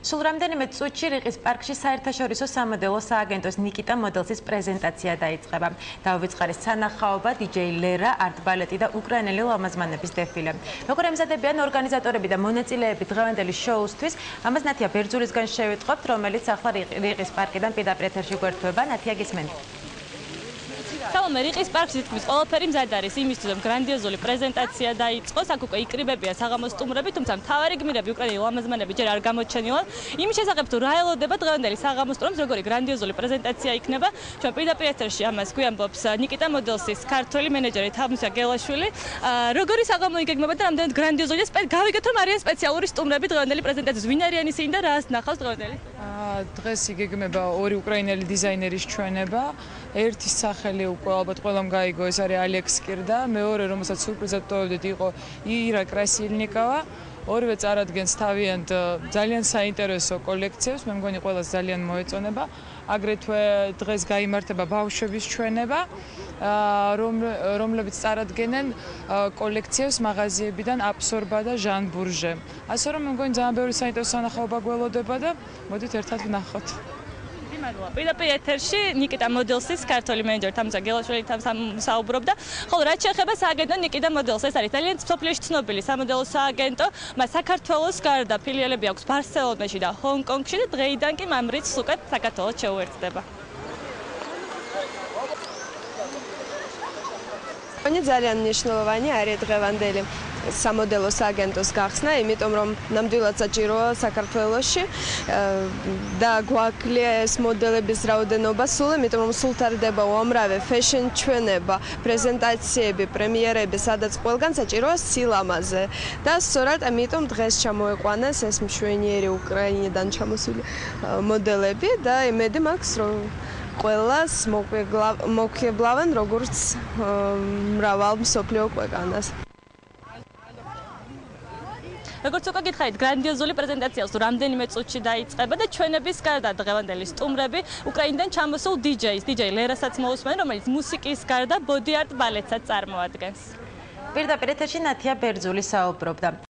სულ რამდენიმე წუთში რიყის პარკში საერთაშორისო სამოდელო სააგენტოს ნიკიტა მოდელსის პრეზენტაცია დაიწყება. დავიწყარის სანახაობა, DJ ლერა, არტ-ბალეტი და უკრაინელი ლამაზმანების დეფილე. როგორ ემზადებიან ორგანიზატორები და მონაწილეები დღევანდელი შოუსთვის, ამას ნათია ბერძულისგან შევიტყობთ, რომელიც ახლა რიყის პარკიდან პირდაპირ ეთერში გვერდება. ნათია, გისმენთ. Salome, რიყის პარკში თითქმის ყველაფერი მზად არის იმისთვის, რომ გრანდიოზული პრეზენტაცია დაიწყოს. აქ უკვე იკრიბებია საღამოს სტუმრები, თუმცა მთავარი გმირები უკრაინელი ლამაზმანები ჯერ არ გამოჩენილან. იმის შესახებ თუ რა ელოდება დღევანდელი საღამოს სტუმრებს, როგორი გრანდიოზული პრეზენტაცია იქნება, ჩვენ პირდაპირ ეთერში ამას გვიამბობს ნიკიტა მოდელსის ქართველი მენეჯერი თამუსა გელაშვილი. როგორი საღამო იგეგმება და რამდენად გრანდიოზული და გავიგეთ, რომ არიან სპეციალური სტუმრები დღევანდელი პრეზენტაციის. ვინ არიან ისინი და რას ნახავს დღევანდელი? დღეს იგეგმება ორი უკრაინელი დიზაინერის ჩვენება. ერთის სახელი უკვე ალბათ ყველამ გაიგო, ეს არის ალექს კირდა, მეორე რომელსაც სურპრიზად ტოვებდით იყო ირა კრასილნიკოვა. ორივე წარადგენს თავიანთ ძალიან საინტერესო კოლექციებს, მე მგონი ყველას ძალიან მოეწონება. აგრეთვე დღეს გაიმართება ბავშვების ჩვენება, რომლებიც წარადგენენ კოლექციებს მაღაზიებიდან აბსორბა და ჟან ბურჟე. ასე რომ მე მგონი ძალიან ბევრი საინტერესო სანახაობა გველოდება და მოდით ერთად ვნახოთ. პირდაპირ ეთერში ნიკიტა მოდელსის ქართველი მენეჯერი თამუსა გელაშვილთან საუბრობდა. ხოლო რაც შეეხება სააგენტო ნიკიტა მოდელს, ეს არის ძალიან მსოფლიოში ცნობილი სამოდელო სააგენტო. მას საქართველოს გარდა ფილიალები აქვს ბარსელონაში და ჰონკონგში და დღეიდან კი ამ რიცხვს უკვე საქართველოს შეუერთდება. ძალიან მნიშვნელოვანი არის დღევანდელი სამოდელო სააგენტოს გახსნა, იმიტომ რომ ნამდვილად საჭიროა საქართველოში და გვაკლია ეს მოდელების რაოდენობა სულ, იმიტომ რომ სულ თარდება უამრავი ფეშენ ჩვენება, პრეზენტაციები, პრემიერები, სადაც ყველგან საჭიროა სილამაზე. და სწორედ ამიტომ დღეს ჩამოეყვანეს ეს მშვენიერი უკრაინიდან ჩამოსული მოდელები და იმედი მაქვს, რომ ყველას მოგვიებლავენ როგორც მრავალ მსოფლიო ქვეყანას. როგორც უკვე გითხარით, გრანდიოზული პრეზენტაციას თუ რამდენიმე წუთში დაიწყება და ჩვენების გარდა დღევანდელი სტუმრები უკრაინიდან ჩამოსულ DJ ლერასაც მოусმენ, რომელიც მუსიკის გარდა ბოდი არტ ბალეტსაც წარმოადგენს. პირდაპირ ეთერში ნათია ბერძული საუბრობდა.